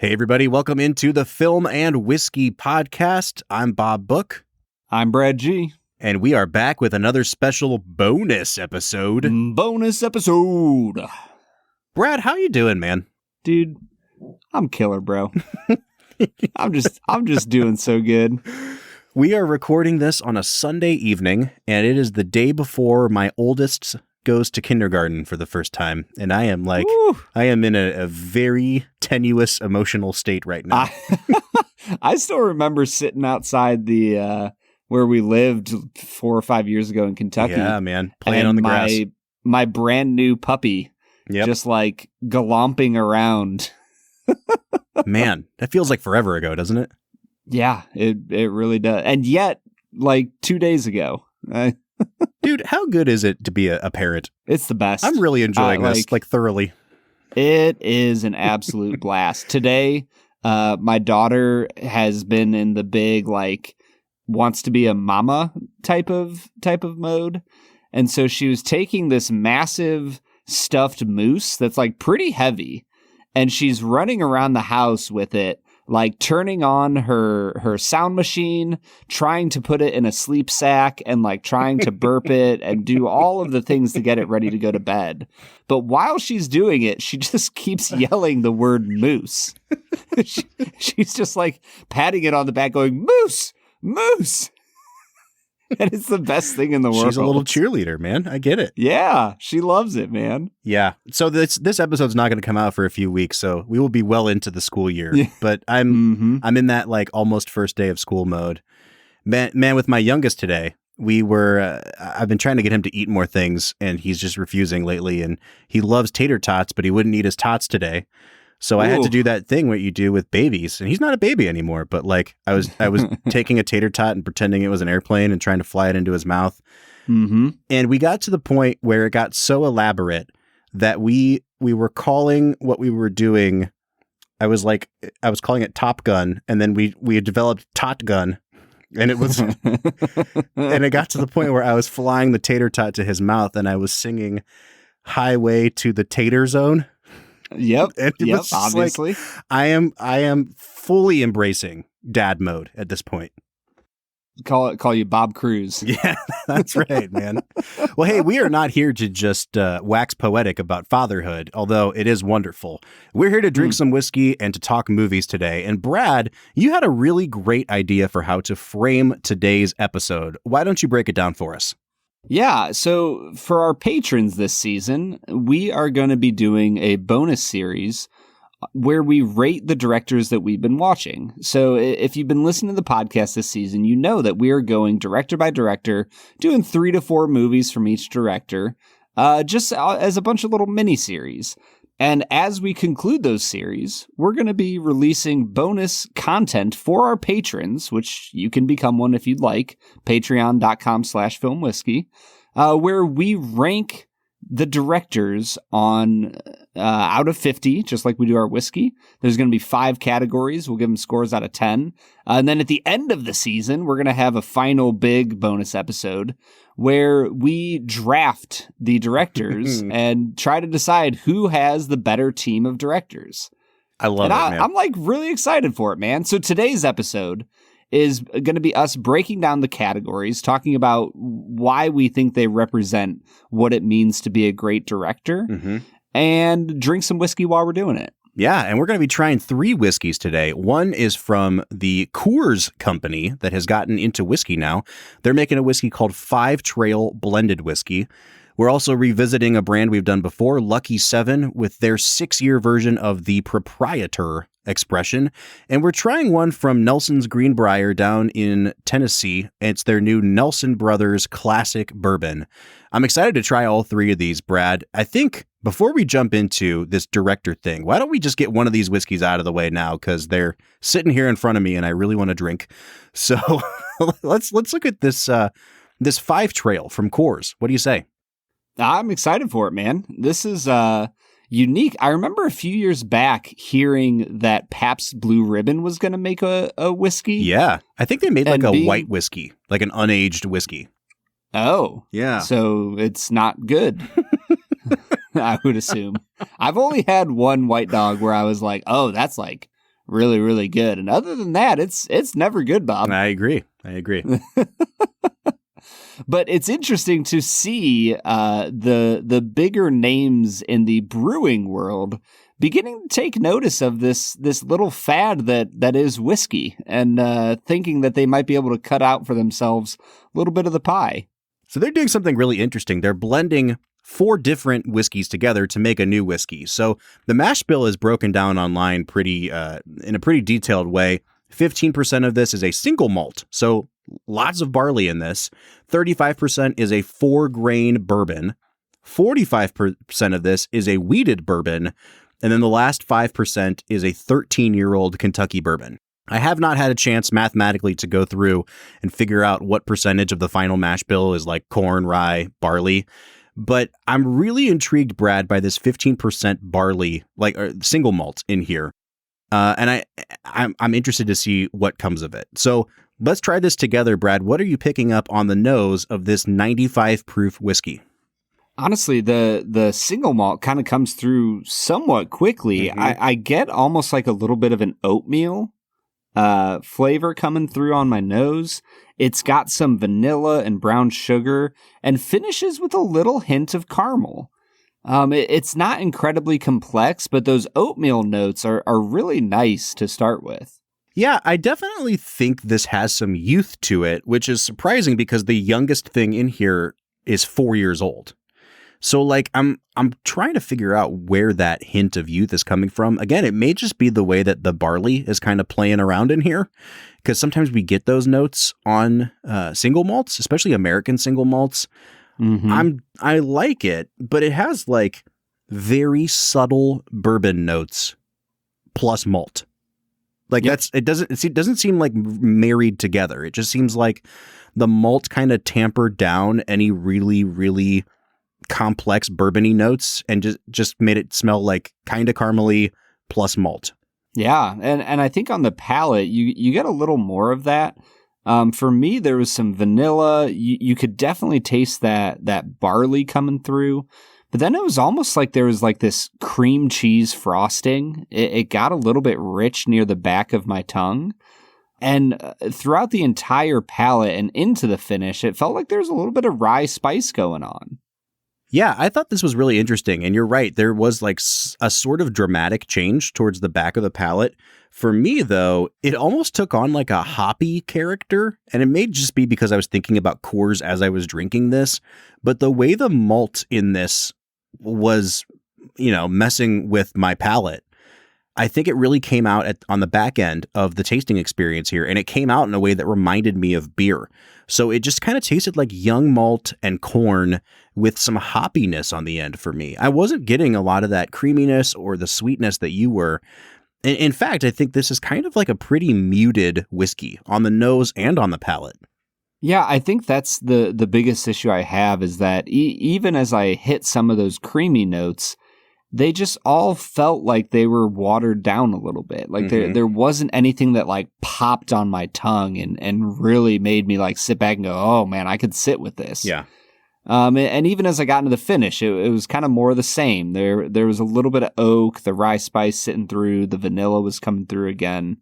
Hey, everybody. Welcome into the Film and Whiskey Podcast. I'm Bob Book. I'm Brad G. And we are back with another special bonus episode. Brad, how you doing, man? Dude, I'm killer, bro. I'm just doing so good. We are recording this on a Sunday evening, and it is the day before my oldest goes to kindergarten for the first time. And I am like, Woo. I am in a very tenuous emotional state right now. I still remember sitting outside the where we lived 4 or 5 years ago in Kentucky. Yeah, man. Playing on the grass. My brand new puppy just like galomping around. Man, that feels like forever ago, doesn't it? Yeah, it really does. And yet, like 2 days ago. Dude, how good is it to be a parent? It's the best. I'm really enjoying this, like thoroughly. It is an absolute blast. Today, my daughter has been in the big, like, wants to be a mama type of mode. And so she was taking this massive stuffed moose that's like pretty heavy, and she's running around the house with it, like turning on her sound machine, trying to put it in a sleep sack, and like trying to burp it and do all of the things to get it ready to go to bed. But while she's doing it, she just keeps yelling the word moose. She's just like patting it on the back going, moose, moose. And it's the best thing in the world. She's a little cheerleader, man. I get it. Yeah, she loves it, man. Yeah. So this episode's not going to come out for a few weeks, so we will be well into the school year. Yeah. But I'm in that like almost first day of school mode. Man, with my youngest today, I've been trying to get him to eat more things, and he's just refusing lately. And he loves tater tots, but he wouldn't eat his tots today. So I had to do that thing what you do with babies, and he's not a baby anymore. But like I was taking a tater tot and pretending it was an airplane and trying to fly it into his mouth. Mm-hmm. And we got to the point where it got so elaborate that we were calling what we were doing. I was calling it Top Gun, and then we had developed Tot Gun, and it was, and it got to the point where I was flying the tater tot to his mouth, and I was singing "Highway to the Tater Zone." Yep. Obviously. Like, I am fully embracing dad mode at this point. Call you Bob Cruz. Yeah, that's right, man. Well, hey, we are not here to just wax poetic about fatherhood, although it is wonderful. We're here to drink some whiskey and to talk movies today. And Brad, you had a really great idea for how to frame today's episode. Why don't you break it down for us? Yeah, so for our patrons this season, we are going to be doing a bonus series where we rate the directors that we've been watching. So if you've been listening to the podcast this season, you know that we are going director by director, doing 3 to 4 movies from each director, just as a bunch of little mini-series. And as we conclude those series, we're going to be releasing bonus content for our patrons, which you can become one if you'd like, patreon.com/filmwhiskey, where we rank the directors on out of 50, just like we do our whiskey. There's going to be 5 categories. We'll give them scores out of 10. And then at the end of the season, we're going to have a final big bonus episode where we draft the directors and try to decide who has the better team of directors. I love it, man. I'm like really excited for it, man. So today's episode is going to be us breaking down the categories, talking about why we think they represent what it means to be a great director, and drink some whiskey while we're doing it. Yeah, and we're going to be trying 3 whiskeys today. One is from the Coors Company that has gotten into whiskey now. They're making a whiskey called 5 Trail Blended Whiskey. We're also revisiting a brand we've done before, Lucky 7, with their 6-year version of the Proprietor expression. And we're trying one from Nelson's Greenbrier down in Tennessee. It's their new Nelson Brothers Classic Bourbon. I'm excited to try all 3 of these, Brad. I think before we jump into this director thing, why don't we just get one of these whiskeys out of the way now? Because they're sitting here in front of me and I really want to drink. So let's look at this 5 Trail from Coors. What do you say? I'm excited for it, man. This is unique. I remember a few years back hearing that Pabst Blue Ribbon was going to make a whiskey. Yeah. I think they made like a white whiskey, like an unaged whiskey. Oh. Yeah. So it's not good, I would assume. I've only had one White Dog where I was like, oh, that's like really, really good. And other than that, it's never good, Bob. I agree. But it's interesting to see the bigger names in the brewing world beginning to take notice of this little fad that is whiskey, and thinking that they might be able to cut out for themselves a little bit of the pie. So they're doing something really interesting. They're blending 4 different whiskeys together to make a new whiskey. So the mash bill is broken down online in a pretty detailed way. 15% of this is a single malt, so lots of barley in this. 35% is a 4-grain bourbon. 45% of this is a wheated bourbon. And then the last 5% is a 13-year-old Kentucky bourbon. I have not had a chance mathematically to go through and figure out what percentage of the final mash bill is like corn, rye, barley. But I'm really intrigued, Brad, by this 15% barley, single malt in here. And I'm interested to see what comes of it. So let's try this together, Brad. What are you picking up on the nose of this 95 proof whiskey? Honestly, the single malt kind of comes through somewhat quickly. Mm-hmm. I get almost like a little bit of an oatmeal flavor coming through on my nose. It's got some vanilla and brown sugar and finishes with a little hint of caramel. It's not incredibly complex, but those oatmeal notes are really nice to start with. Yeah, I definitely think this has some youth to it, which is surprising because the youngest thing in here is 4 years old. So I'm trying to figure out where that hint of youth is coming from. Again, it may just be the way that the barley is kind of playing around in here, because sometimes we get those notes on single malts, especially American single malts. Mm-hmm. I like it, but it has very subtle bourbon notes plus malt. Yep. It doesn't seem like married together. It just seems like the malt kind of tampered down any really, really complex bourbony notes and just made it smell like kind of caramely plus malt. Yeah, and I think on the palate, you get a little more of that. For me, there was some vanilla. You could definitely taste that barley coming through. But then it was almost like there was this cream cheese frosting. It got a little bit rich near the back of my tongue. And throughout the entire palate and into the finish, it felt like there was a little bit of rye spice going on. Yeah, I thought this was really interesting. And you're right. There was a sort of dramatic change towards the back of the palate. For me, though, it almost took on a hoppy character. And it may just be because I was thinking about Coors as I was drinking this. But the way the malt in this was, messing with my palate, I think it really came out on the back end of the tasting experience here, and it came out in a way that reminded me of beer. So it just kind of tasted like young malt and corn with some hoppiness on the end for me. I wasn't getting a lot of that creaminess or the sweetness that you were. In fact, I think this is kind of like a pretty muted whiskey on the nose and on the palate. Yeah, I think that's the biggest issue I have is that even as I hit some of those creamy notes, they just all felt like they were watered down a little bit. There wasn't anything that popped on my tongue and really made me sit back and go, oh man, I could sit with this. Yeah. And even as I got into the finish, it was kind of more of the same. There was a little bit of oak, the rye spice sitting through, the vanilla was coming through again.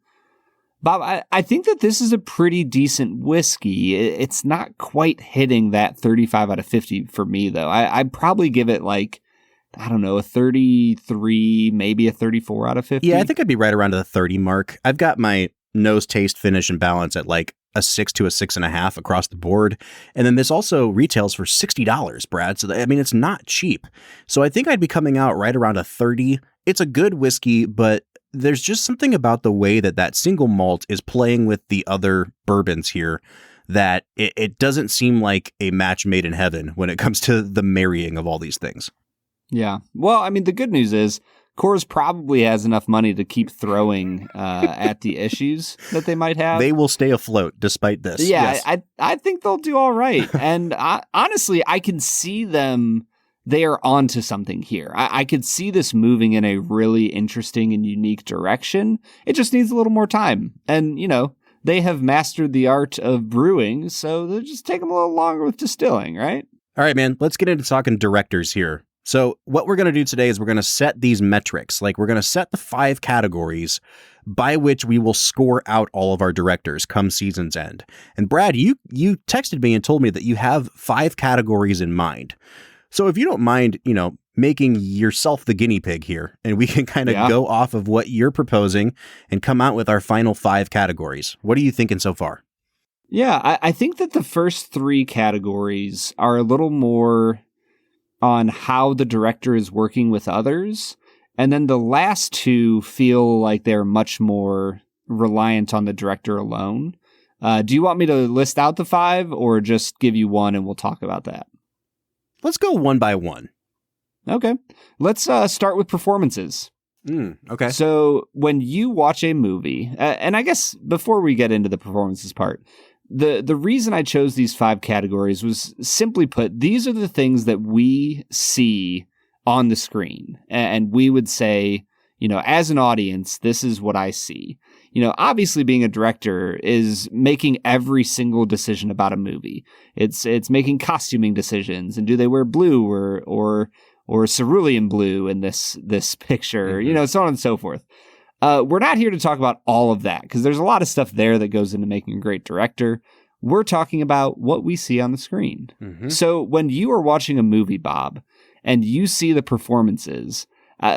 Bob, I think that this is a pretty decent whiskey. It's not quite hitting that 35 out of 50 for me, though. I'd probably give it I don't know, a 33, maybe a 34 out of 50. Yeah, I think I'd be right around the 30 mark. I've got my nose, taste, finish, and balance at a 6 to a 6.5 across the board. And then this also retails for $60, Brad. So, it's not cheap. So I think I'd be coming out right around a 30. It's a good whiskey, but there's just something about the way that single malt is playing with the other bourbons here that it doesn't seem like a match made in heaven when it comes to the marrying of all these things. Yeah. Well, the good news is Coors probably has enough money to keep throwing at the issues that they might have. They will stay afloat despite this. Yeah, yes. I think they'll do all right. And honestly, I can see them. They are onto something here. I could see this moving in a really interesting and unique direction. It just needs a little more time. And, they have mastered the art of brewing, so they'll just take them a little longer with distilling, right? All right, man, let's get into talking directors here. So what we're going to do today is we're going to set these metrics. Like we're going to set the 5 categories by which we will score out all of our directors come season's end. And Brad, you texted me and told me that you have 5 categories in mind. So if you don't mind, making yourself the guinea pig here, and we can kind of go off of what you're proposing and come out with our final 5 categories. What are you thinking so far? Yeah, I think that the first 3 categories are a little more on how the director is working with others. And then the last 2 feel like they're much more reliant on the director alone. Do you want me to list out the 5 or just give you one and we'll talk about that? Let's go one by one. Okay. Let's start with performances. Okay. So when you watch a movie, and I guess before we get into the performances part, the reason I chose these 5 categories was simply put, these are the things that we see on the screen. And we would say, as an audience, this is what I see. Obviously being a director is making every single decision about a movie. It's making costuming decisions, and do they wear blue or cerulean blue in this picture, so on and so forth. We're not here to talk about all of that because there's a lot of stuff there that goes into making a great director. We're talking about what we see on the screen. Mm-hmm. So when you are watching a movie, Bob, and you see the performances,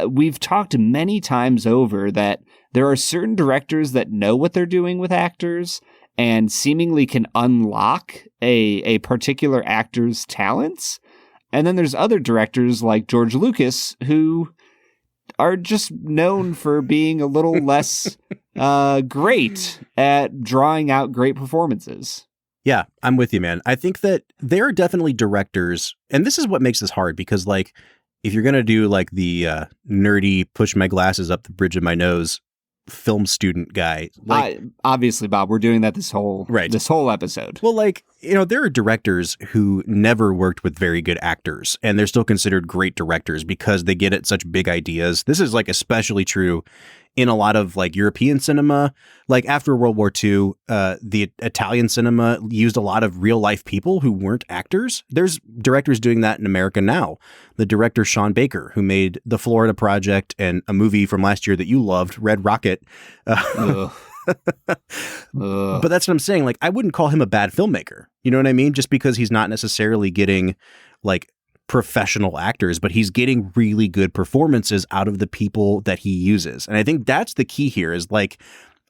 we've talked many times over that there are certain directors that know what they're doing with actors and seemingly can unlock a particular actor's talents. And then there's other directors like George Lucas who are just known for being a little less great at drawing out great performances. Yeah, I'm with you, man. I think that there are definitely directors, and this is what makes this hard because, if you're going to do, the nerdy push my glasses up the bridge of my nose film student guy. Obviously, Bob, we're doing that this whole episode. Well, there are directors who never worked with very good actors, and they're still considered great directors because they get at such big ideas. This is especially true in a lot of European cinema. After World War II, the Italian cinema used a lot of real life people who weren't actors. There's directors doing that in America now. The director Sean Baker, who made The Florida Project and a movie from last year that you loved, Red Rocket. But that's what I'm saying. I wouldn't call him a bad filmmaker. You know what I mean? Just because he's not necessarily getting professional actors, but he's getting really good performances out of the people that he uses. And I think that's the key here is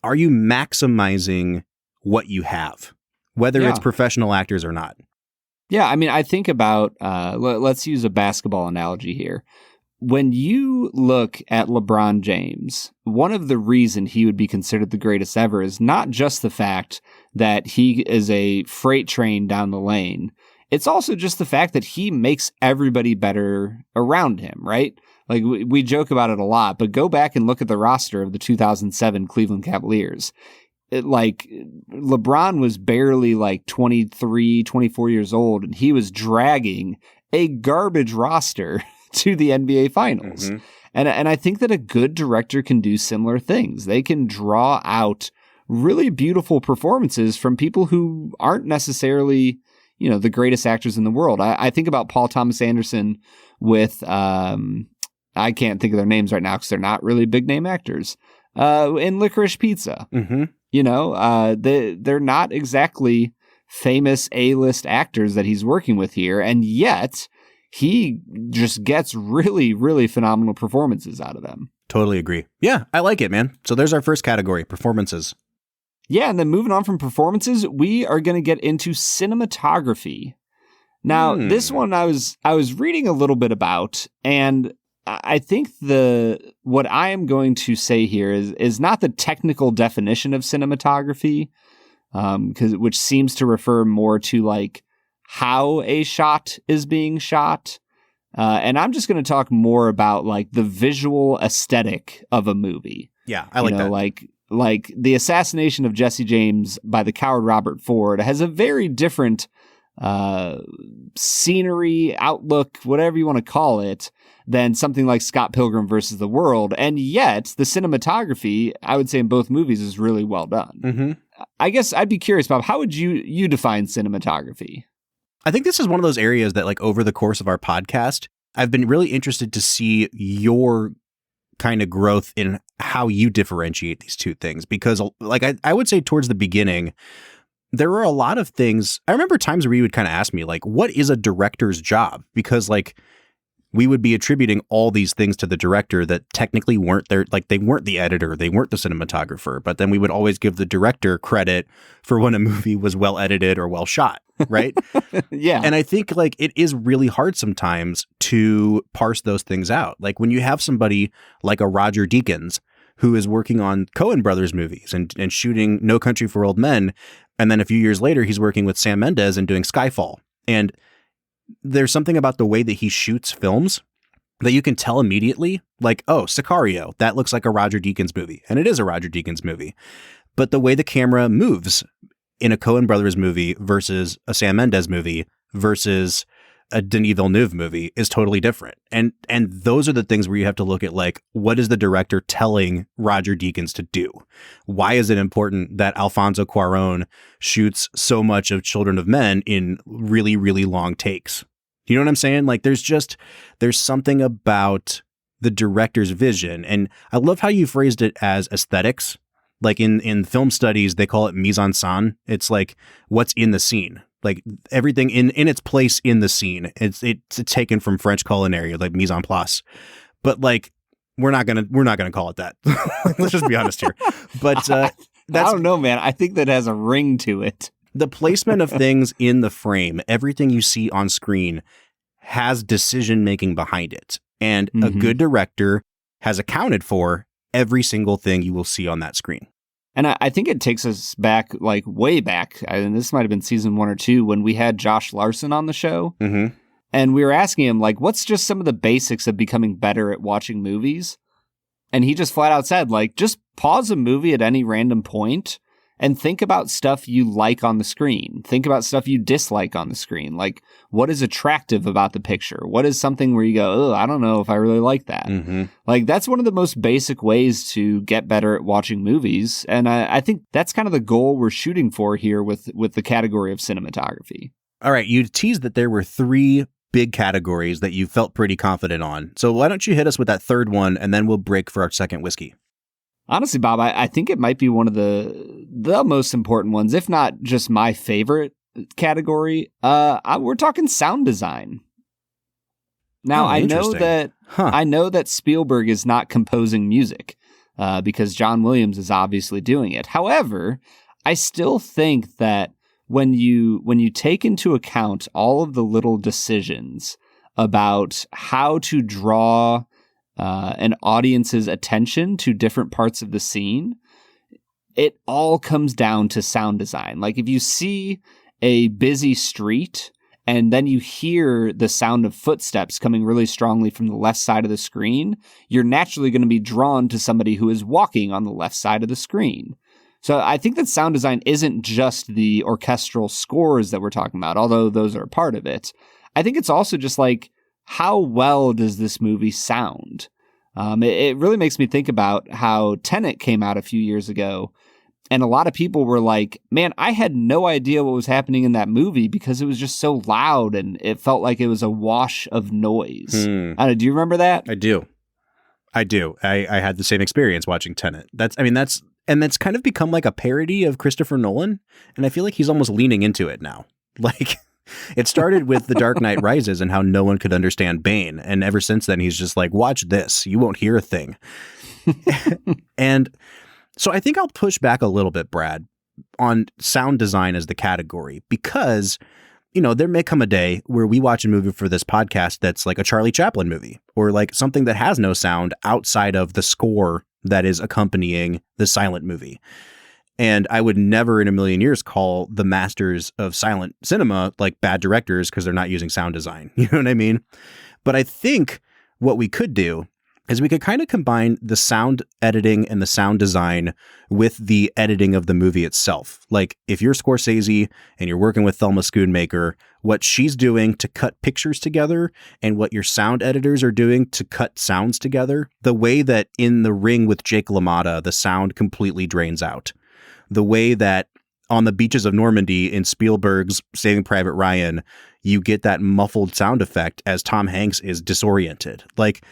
are you maximizing what you have, whether it's professional actors or not? Yeah. I mean, I think about, let's use a basketball analogy here. When you look at LeBron James, one of the reasons he would be considered the greatest ever is not just the fact that he is a freight train down the lane. It's also just the fact that he makes everybody better around him, right? We joke about it a lot, but go back and look at the roster of the 2007 Cleveland Cavaliers. LeBron was barely 23, 24 years old, and he was dragging a garbage roster to the NBA Finals. Mm-hmm. And I think that a good director can do similar things. They can draw out really beautiful performances from people who aren't necessarily the greatest actors in the world. I think about Paul Thomas Anderson with, I can't think of their names right now because they're not really big name actors, in Licorice Pizza. Mm-hmm. They're not exactly famous A-list actors that he's working with here, and yet he just gets really, really phenomenal performances out of them. Totally agree. Yeah, I like it, man. So there's our first category, performances. Yeah, and then moving on from performances, we are going to get into cinematography. Now, this one I was reading a little bit about, and I think what I am going to say here is not the technical definition of cinematography, which seems to refer more to how a shot is being shot. And I'm just going to talk more about the visual aesthetic of a movie. Yeah, I like that. Like the assassination of Jesse James by the coward Robert Ford has a very different scenery, outlook, whatever you want to call it, than something like Scott Pilgrim versus the World. And yet the cinematography, I would say in both movies, is really well done. Mm-hmm. I guess I'd be curious, Bob, how would you define cinematography? I think this is one of those areas that over the course of our podcast, I've been really interested to see your kind of growth in how you differentiate these two things, because like I would say towards the beginning, there were a lot of things. I remember times where you would kind of ask me like, what is a director's job? Because like we would be attributing all these things to the director that technically weren't there. Like they weren't the editor, they weren't the cinematographer, but then we would always give the director credit for when a movie was well edited or well shot. Right. Yeah. And I think like it is really hard sometimes to parse those things out. Like when you have somebody like a Roger Deakins who is working on Coen Brothers movies and shooting No Country for Old Men. And then a few years later, he's working with Sam Mendes and doing Skyfall. And there's something about the way that he shoots films that you can tell immediately, like, oh, Sicario, that looks like a Roger Deakins movie. And it is a Roger Deakins movie. But the way the camera moves in a Coen Brothers movie versus a Sam Mendes movie versus a Denis Villeneuve movie is totally different. And those are the things where you have to look at, like, what is the director telling Roger Deakins to do? Why is it important that Alfonso Cuarón shoots so much of Children of Men in really, really long takes? You know what I'm saying? Like, there's something about the director's vision. And I love how you phrased it as aesthetics. Like in film studies, they call it mise en scène. It's like what's in the scene, like everything in its place in the scene. It's taken from French culinary, like mise en place. But like we're not gonna call it that. Let's just be honest here. But I don't know, man. I think that has a ring to it. The placement of things in the frame, everything you see on screen has decision making behind it, and a good director has accounted for every single thing you will see on that screen. And I think it takes us back, like way back, and this might have been season 1 or 2, when we had Josh Larson on the show. Mm-hmm. And we were asking him, like, what's just some of the basics of becoming better at watching movies? And he just flat out said, like, just pause a movie at any random point and think about stuff you like on the screen. Think about stuff you dislike on the screen. Like, what is attractive about the picture? What is something where you go, oh, I don't know if I really like that. Mm-hmm. Like, that's one of the most basic ways to get better at watching movies. And I think that's kind of the goal we're shooting for here with the category of cinematography. All right. You teased that there were 3 big categories that you felt pretty confident on. So why don't you hit us with that third one, and then we'll break for our second whiskey. Honestly, Bob, I think it might be one of the most important ones, if not just my favorite category. We're talking sound design. Now, I know that Spielberg is not composing music because John Williams is obviously doing it. However, I still think that when you take into account all of the little decisions about how to draw an audience's attention to different parts of the scene, it all comes down to sound design. Like if you see a busy street and then you hear the sound of footsteps coming really strongly from the left side of the screen, you're naturally going to be drawn to somebody who is walking on the left side of the screen. So I think that sound design isn't just the orchestral scores that we're talking about, although those are a part of it. I think it's also just like, how well does this movie sound? It really makes me think about how Tenet came out a few years ago, and a lot of people were like, man, I had no idea what was happening in that movie because it was just so loud and it felt like it was a wash of noise. Do you remember that? I do. I had the same experience watching Tenet. That's kind of become like a parody of Christopher Nolan, and I feel like he's almost leaning into it now. Like, it started with The Dark Knight Rises and how no one could understand Bane. And ever since then, he's just like, watch this. You won't hear a thing. And so I think I'll push back a little bit, Brad, on sound design as the category, because, you know, there may come a day where we watch a movie for this podcast that's like a Charlie Chaplin movie, or like something that has no sound outside of the score that is accompanying the silent movie. And I would never in a million years call the masters of silent cinema like bad directors because they're not using sound design. You know what I mean? But I think what we could do is we could kind of combine the sound editing and the sound design with the editing of the movie itself. Like if you're Scorsese and you're working with Thelma Schoonmaker, what she's doing to cut pictures together and what your sound editors are doing to cut sounds together, the way that in The Ring with Jake LaMotta, the sound completely drains out. The way that on the beaches of Normandy in Spielberg's Saving Private Ryan, you get that muffled sound effect as Tom Hanks is disoriented. Like,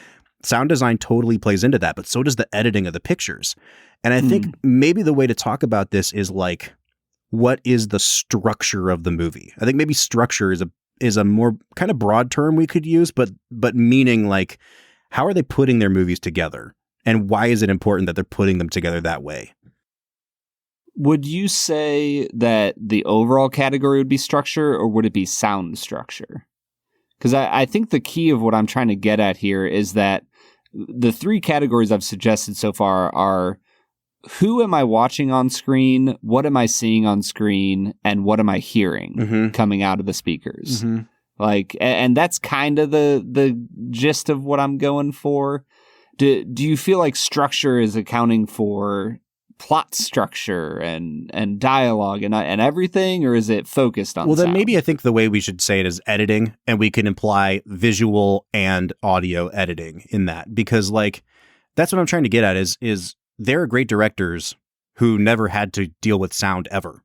sound design totally plays into that, but so does the editing of the pictures. And I think maybe the way to talk about this is like, what is the structure of the movie? I think maybe structure is a more kind of broad term we could use, but meaning like, how are they putting their movies together? And why is it important that they're putting them together that way? Would you say that the overall category would be structure, or would it be sound structure? Because I think the key of what I'm trying to get at here is that the three categories I've suggested so far are: who am I watching on screen? What am I seeing on screen? And what am I hearing coming out of the speakers? Like, and that's kind of the gist of what I'm going for. Do you feel like structure is accounting for plot structure and dialogue and everything, or is it focused on then sound? Maybe I think the way we should say it is editing, and we can imply visual and audio editing in that, because like, that's what I'm trying to get at is there are great directors who never had to deal with sound ever.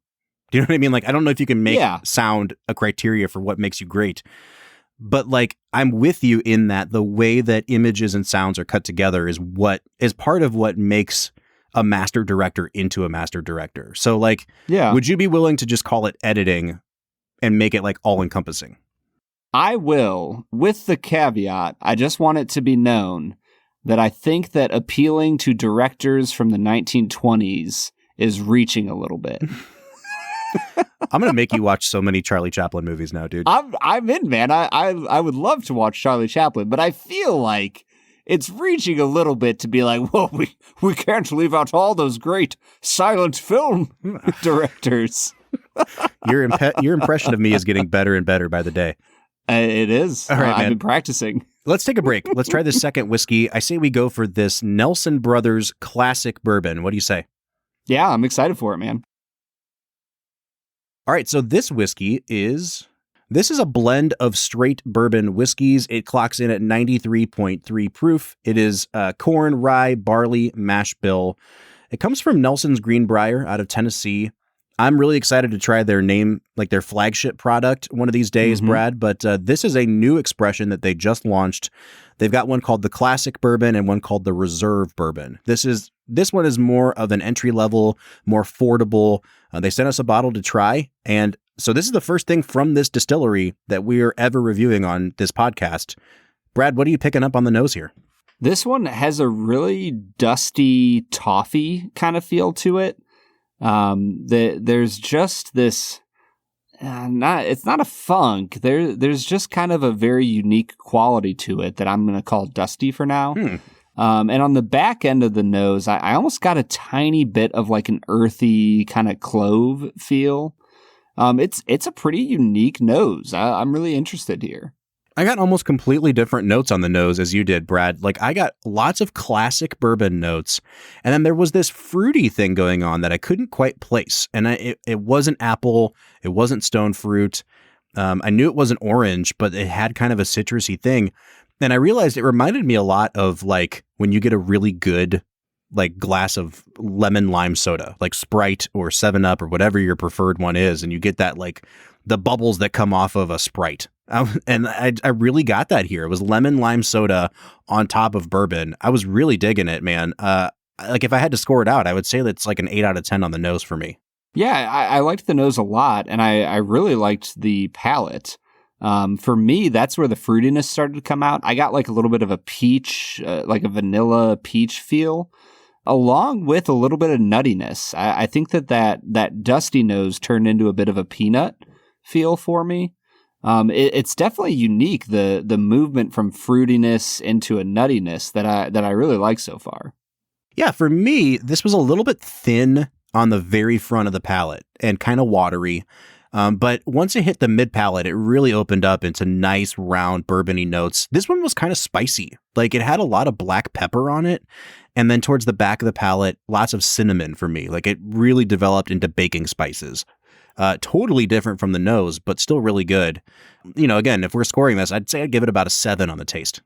Do you know what I mean? Like, I don't know if you can make sound a criteria for what makes you great, but like, I'm with you in that the way that images and sounds are cut together is part of what makes a master director into a master director. So like, would you be willing to just call it editing and make it like all encompassing? I will, with the caveat, I just want it to be known that I think that appealing to directors from the 1920s is reaching a little bit. I'm going to make you watch so many Charlie Chaplin movies now, dude. I'm in, man. I would love to watch Charlie Chaplin, but I feel like it's reaching a little bit to be like, well, we can't leave out all those great silent film directors. Your impression of me is getting better and better by the day. It is. All right, I've man. been practicing. Let's take a break. Let's try this second whiskey. I say we go for this Nelson Brothers Classic Bourbon. What do you say? Yeah, I'm excited for it, man. All right, so this whiskey is a blend of straight bourbon whiskeys. It clocks in at 93.3 proof. It is corn, rye, barley, mash bill. It comes from Nelson's Greenbrier out of Tennessee. I'm really excited to try their their flagship product one of these days, Brad. But this is a new expression that they just launched. They've got one called the Classic Bourbon and one called the Reserve Bourbon. This one is more of an entry level, more affordable. They sent us a bottle to try, and so this is the first thing from this distillery that we are ever reviewing on this podcast. Brad, what are you picking up on the nose here? This one has a really dusty toffee kind of feel to it. There's just this, it's not a funk. There's just kind of a very unique quality to it that I'm going to call dusty for now. And on the back end of the nose, I almost got a tiny bit of like an earthy kind of clove feel. It's a pretty unique nose. I'm really interested here. I got almost completely different notes on the nose as you did, Brad. Like, I got lots of classic bourbon notes, and then there was this fruity thing going on that I couldn't quite place. And it wasn't apple, it wasn't stone fruit. I knew it wasn't orange, but it had kind of a citrusy thing. And I realized it reminded me a lot of like when you get a really good like glass of lemon lime soda, like Sprite or 7-Up or whatever your preferred one is, and you get that like the bubbles that come off of a Sprite. And I really got that here. It was lemon lime soda on top of bourbon. I was really digging it, man. Like if I had to score it out, I would say that's like an 8 out of 10 on the nose for me. Yeah, I liked the nose a lot, and I really liked the palate. For me, that's where the fruitiness started to come out. I got like a little bit of a peach, like a vanilla peach feel, along with a little bit of nuttiness. I think that dusty nose turned into a bit of a peanut feel for me. It's definitely unique, the movement from fruitiness into a nuttiness that I really like so far. Yeah, for me, this was a little bit thin on the very front of the palate and kind of watery. But once it hit the mid palate, it really opened up into nice, round, bourbony notes. This one was kind of spicy. Like it had a lot of black pepper on it. And then towards the back of the palate, lots of cinnamon for me. Like it really developed into baking spices. Totally different from the nose, but still really good. You know, again, if we're scoring this, I'd say I'd give it about a 7 on the taste.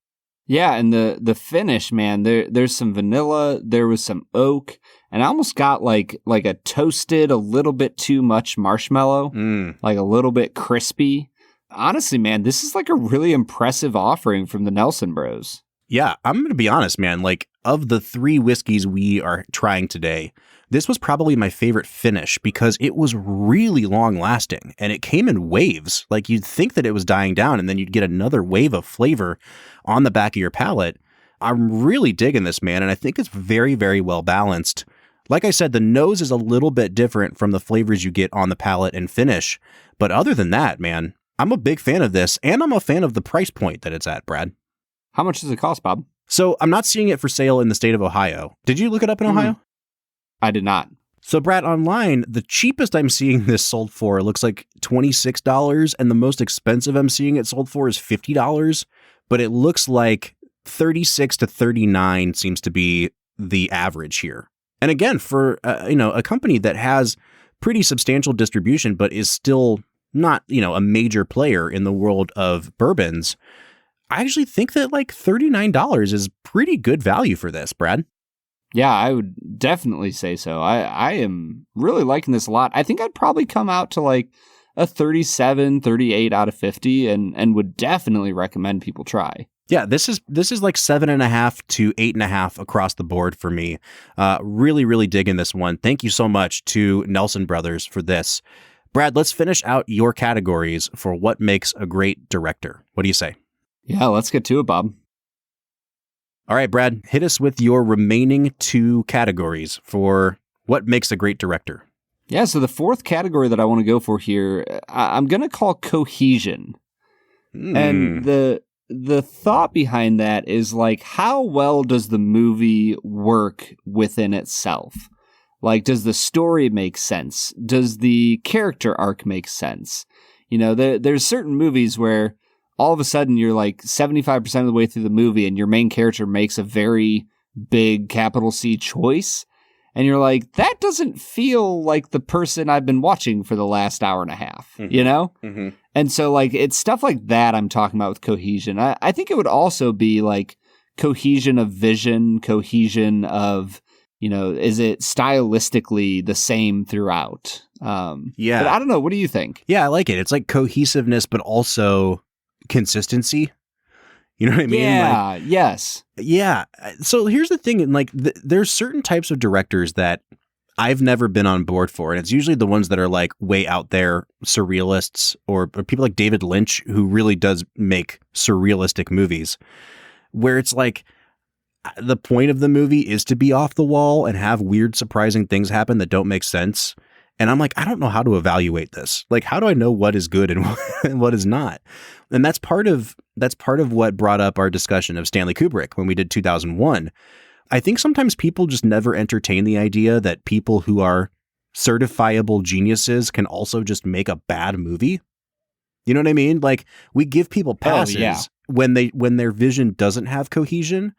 Yeah, and the finish, man, there's some vanilla, there was some oak, and I almost got like a toasted, a little bit too much marshmallow, like a little bit crispy. honestly, man, this is like a really impressive offering from the Nelson Bros. Yeah, I'm going to be honest, man. Like, of the 3 whiskeys we are trying today, this was probably my favorite finish because it was really long lasting and it came in waves. Like, you'd think that it was dying down and then you'd get another wave of flavor on the back of your palate. I'm really digging this, man, and I think it's very, very well balanced. Like I said, the nose is a little bit different from the flavors you get on the palate and finish. But other than that, man, I'm a big fan of this, and I'm a fan of the price point that it's at, Brad. How much does it cost, Bob? So I'm not seeing it for sale in the state of Ohio. Did you look it up in Ohio? I did not. So, Brad, online, the cheapest I'm seeing this sold for looks like $26, and the most expensive I'm seeing it sold for is $50. But it looks like 36 to 39 seems to be the average here. And again, for a company that has pretty substantial distribution, but is still not a major player in the world of bourbons, I actually think that like $39 is pretty good value for this, Brad. Yeah, I would definitely say so. I am really liking this a lot. I think I'd probably come out to like a 37, 38 out of 50 and would definitely recommend people try. Yeah, this is like 7.5 to 8.5 across the board for me. Really, really digging this one. Thank you so much to Nelson Brothers for this. Brad, let's finish out your categories for what makes a great director. What do you say? Yeah, let's get to it, Bob. All right, Brad, hit us with your remaining 2 categories for what makes a great director. Yeah, so the 4th category that I want to go for here, I'm going to call cohesion. And the thought behind that is like, how well does the movie work within itself? Like, does the story make sense? Does the character arc make sense? There's certain movies where all of a sudden you're like 75% of the way through the movie and your main character makes a very big capital C choice. And you're like, that doesn't feel like the person I've been watching for the last hour and a half, Mm-hmm. And so like, it's stuff like that I'm talking about with cohesion. I think it would also be like cohesion of vision, cohesion of, is it stylistically the same throughout? Yeah. But I don't know. What do you think? Yeah, I like it. It's like cohesiveness, but also consistency. You know what I mean? Yeah. Yes. Yeah. So here's the thing. And like, there's certain types of directors that I've never been on board for. And it's usually the ones that are like way out there surrealists or people like David Lynch, who really does make surrealistic movies where it's like the point of the movie is to be off the wall and have weird, surprising things happen that don't make sense. And I'm like, I don't know how to evaluate this. Like, how do I know what is good and what is not? And that's part of what brought up our discussion of Stanley Kubrick when we did 2001. I think sometimes people just never entertain the idea that people who are certifiable geniuses can also just make a bad movie. You know what I mean? Like, we give people passes when their vision doesn't have cohesion.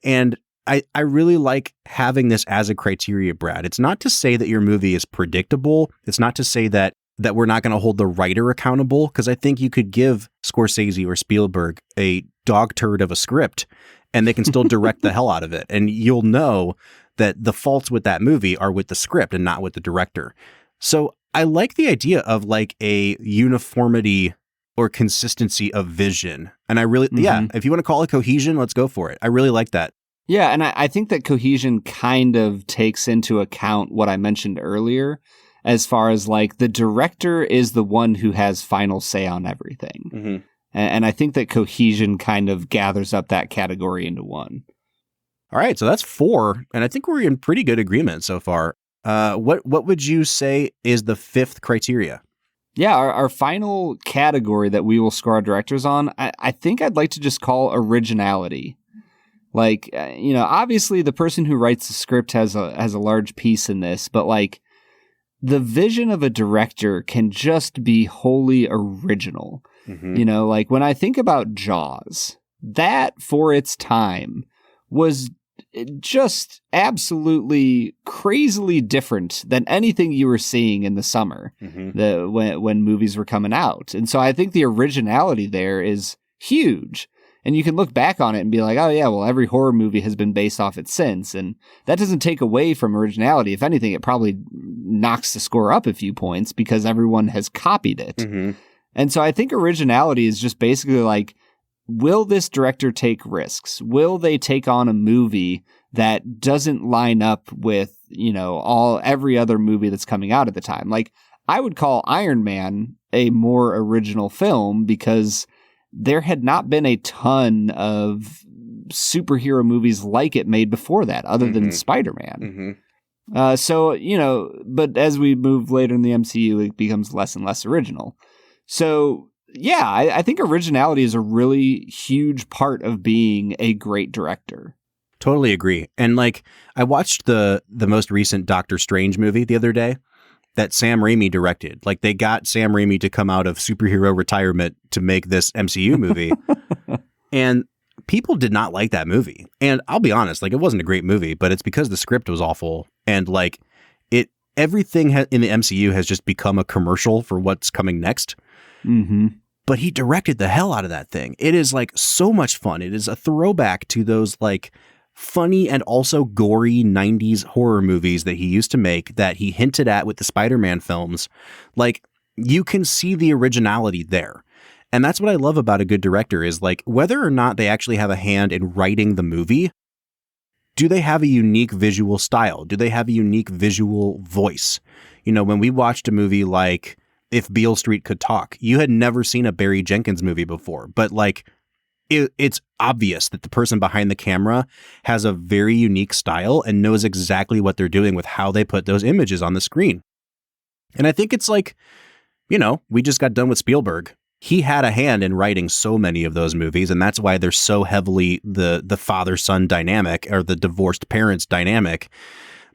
And I really like having this as a criteria, Brad. It's not to say that your movie is predictable. It's not to say that we're not going to hold the writer accountable, because I think you could give Scorsese or Spielberg a dog turd of a script and they can still direct the hell out of it. And you'll know that the faults with that movie are with the script and not with the director. So I like the idea of like a uniformity or consistency of vision. And I really, if you want to call it cohesion, let's go for it. I really like that. Yeah, and I think that cohesion kind of takes into account what I mentioned earlier, as far as like the director is the one who has final say on everything. Mm-hmm. And I think that cohesion kind of gathers up that category into one. All right, so that's 4, and I think we're in pretty good agreement so far. What would you say is the 5th criteria? Yeah, our final category that we will score our directors on, I think I'd like to just call originality. Like, obviously the person who writes the script has a large piece in this, but like the vision of a director can just be wholly original. Mm-hmm. Like when I think about Jaws, that for its time was just absolutely crazily different than anything you were seeing in the summer, when movies were coming out. And so I think the originality there is huge. And you can look back on it and be like, oh yeah, well, every horror movie has been based off it since. And that doesn't take away from originality. If anything, it probably knocks the score up a few points because everyone has copied it. Mm-hmm. And so I think originality is just basically like, will this director take risks? Will they take on a movie that doesn't line up with, every other movie that's coming out at the time? Like, I would call Iron Man a more original film because there had not been a ton of superhero movies like it made before that, other than Spider-Man. But as we move later in the MCU, it becomes less and less original. So, yeah, I think originality is a really huge part of being a great director. Totally agree. And like, I watched the most recent Doctor Strange movie the other day that Sam Raimi directed. Like, they got Sam Raimi to come out of superhero retirement to make this MCU movie. And people did not like that movie. And I'll be honest, like, it wasn't a great movie, but it's because the script was awful. And like, everything in the MCU has just become a commercial for what's coming next. But he directed the hell out of that thing. It is like so much fun. It is a throwback to those like funny and also gory 90s horror movies that he used to make that he hinted at with the Spider-Man films. Like, you can see the originality there. And that's what I love about a good director is like, whether or not they actually have a hand in writing the movie, do they have a unique visual style? Do they have a unique visual voice? When we watched a movie like If Beale Street Could Talk, you had never seen a Barry Jenkins movie before, but like, it's obvious that the person behind the camera has a very unique style and knows exactly what they're doing with how they put those images on the screen. And I think it's like, we just got done with Spielberg. He had a hand in writing so many of those movies, and that's why they're so heavily the father-son dynamic or the divorced parents dynamic.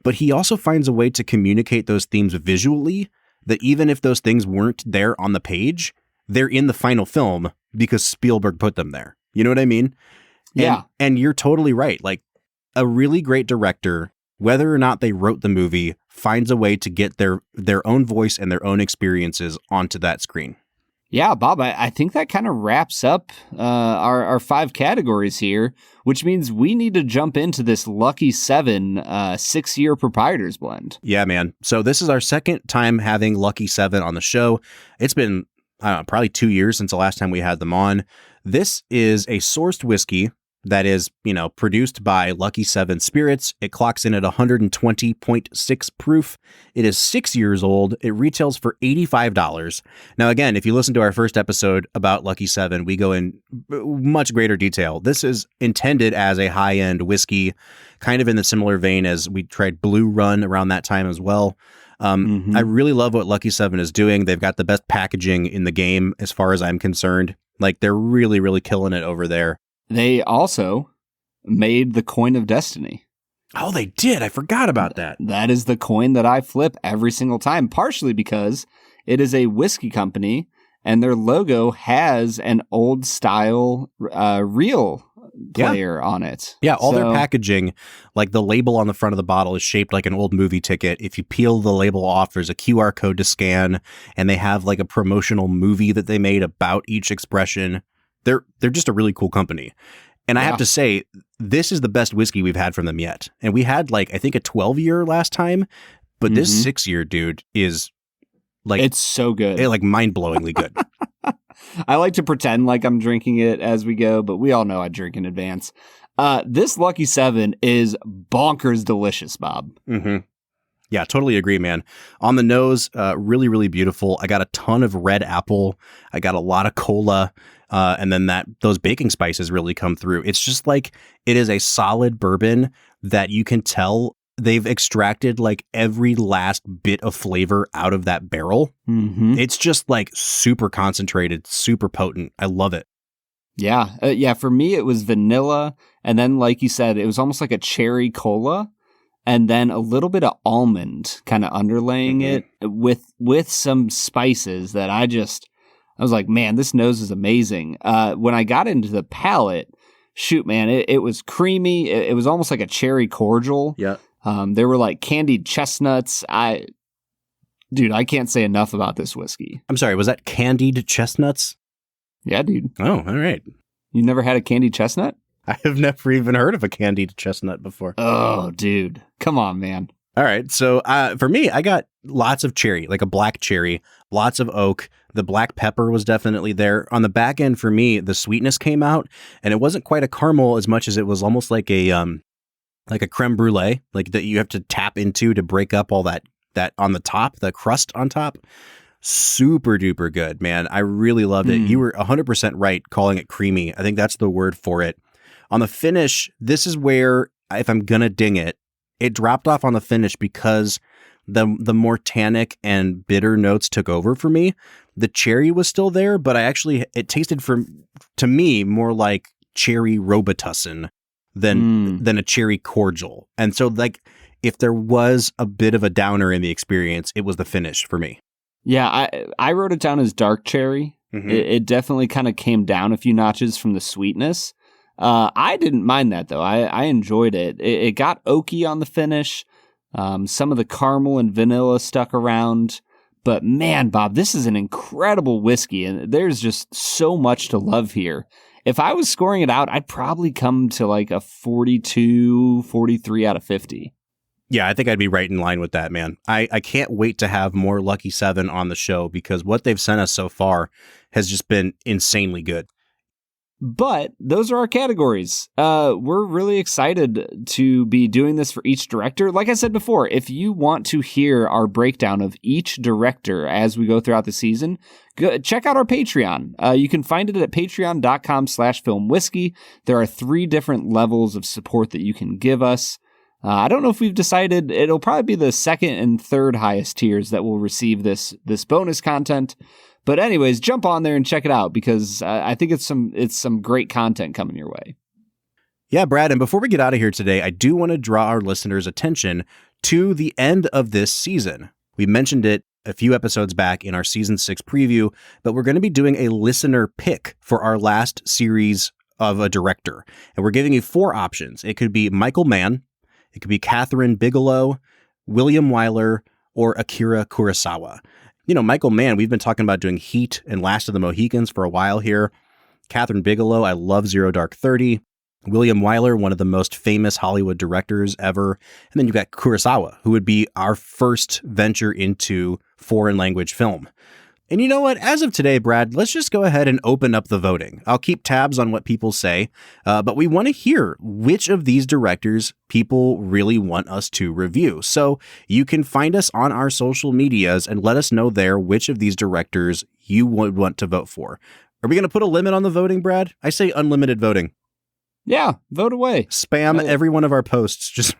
But he also finds a way to communicate those themes visually that even if those things weren't there on the page, they're in the final film because Spielberg put them there. You know what I mean? Yeah. And you're totally right. Like, a really great director, whether or not they wrote the movie, finds a way to get their own voice and their own experiences onto that screen. Yeah, Bob, I think that kind of wraps up our 5 categories here, which means we need to jump into this Lucky 7 6-year proprietors blend. Yeah, man. So this is our second time having Lucky 7 on the show. It's been probably 2 years since the last time we had them on. This is a sourced whiskey that is, produced by Lucky 7 Spirits. It clocks in at 120.6 proof. It is 6 years old. It retails for $85. Now, again, if you listen to our first episode about Lucky 7, we go in much greater detail. This is intended as a high-end whiskey, kind of in the similar vein as we tried Blue Run around that time as well. I really love what Lucky 7 is doing. They've got the best packaging in the game as far as I'm concerned. Like, they're really, really killing it over there. They also made the Coin of Destiny. Oh, they did. I forgot about that. That is the coin that I flip every single time, partially because it is a whiskey company and their logo has an old style real player on it. Yeah, all their packaging, like the label on the front of the bottle is shaped like an old movie ticket. If you peel the label off, there's a QR code to scan, and they have like a promotional movie that they made about each expression. They're just a really cool company. And I have to say, this is the best whiskey we've had from them yet. And we had like, I think a 12-year last time, but this 6-year, dude, is like... It's so good. Like mind-blowingly good. I like to pretend like I'm drinking it as we go, but we all know I drink in advance. This Lucky 7 is bonkers delicious, Bob. Yeah, totally agree, man. On the nose, really, really beautiful. I got a ton of red apple. I got a lot of cola. And then those baking spices really come through. It's just like, it is a solid bourbon that you can tell they've extracted like every last bit of flavor out of that barrel. It's just like super concentrated, super potent. I love it. Yeah. For me, it was vanilla. And then, like you said, it was almost like a cherry cola. And then a little bit of almond kind of underlaying it with some spices that I was like, man, this nose is amazing. When I got into the palate, shoot, man, it was creamy. It was almost like a cherry cordial. Yeah. There were like candied chestnuts. Dude, I can't say enough about this whiskey. I'm sorry, was that candied chestnuts? Yeah, dude. Oh, all right. You never had a candied chestnut? I have never even heard of a candied chestnut before. Oh, dude. Come on, man. All right. So for me, I got lots of cherry, like a black cherry, lots of oak, The black pepper was definitely there. On the back end for me, the sweetness came out, and it wasn't quite a caramel as much as it was almost like a creme brulee, like that you have to tap into to break up all that on the top, the crust on top. Super duper good, man. I really loved it. You were 100% right calling it creamy. I think that's the word for it. On the finish, this is where, if I'm going to ding it, it dropped off on the finish because the more tannic and bitter notes took over for me. The cherry was still there, but it tasted to me more like cherry Robitussin than a cherry cordial. And so like if there was a bit of a downer in the experience, it was the finish for me. Yeah, I wrote it down as dark cherry. Mm-hmm. It definitely kind of came down a few notches from the sweetness. I didn't mind that though. I enjoyed it. It got oaky on the finish. Some of the caramel and vanilla stuck around. But man, Bob, this is an incredible whiskey, and there's just so much to love here. If I was scoring it out, I'd probably come to like a 42, 43 out of 50. Yeah, I think I'd be right in line with that, man. I can't wait to have more Lucky 7 on the show because what they've sent us so far has just been insanely good. But those are our categories. We're really excited to be doing this for each director. Like I said before, if you want to hear our breakdown of each director as we go throughout the season, check out our Patreon. You can find it at patreon.com/filmwhiskey. There are 3 different levels of support that you can give us. I don't know if we've decided. It'll probably be the 2nd and 3rd highest tiers that will receive this bonus content. But anyways, jump on there and check it out because I think it's some great content coming your way. Yeah, Brad, and before we get out of here today, I do want to draw our listeners' attention to the end of this season. We mentioned it a few episodes back in our season 6 preview, but we're going to be doing a listener pick for our last series of a director. And we're giving you 4 options. It could be Michael Mann, it could be Catherine Bigelow, William Wyler, or Akira Kurosawa. You know, Michael Mann, we've been talking about doing Heat and Last of the Mohicans for a while here. Catherine Bigelow, I love Zero Dark 30. William Wyler, one of the most famous Hollywood directors ever. And then you've got Kurosawa, who would be our first venture into foreign language film. And you know what? As of today, Brad, let's just go ahead and open up the voting. I'll keep tabs on what people say, but we want to hear which of these directors people really want us to review. So you can find us on our social medias and let us know there which of these directors you would want to vote for. Are we going to put a limit on the voting, Brad? I say unlimited voting. Yeah, vote away. Spam every one of our posts just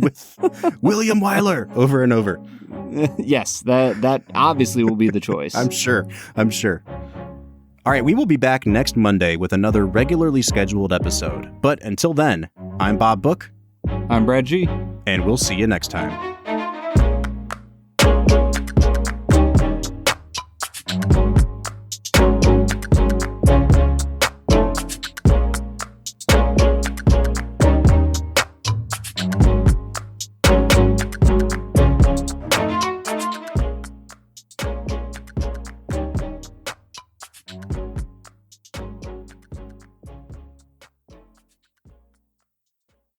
with William Wyler over and over. Yes, that obviously will be the choice. I'm sure. All right, we will be back next Monday with another regularly scheduled episode. But until then, I'm Bob Book. I'm Brad G. And we'll see you next time.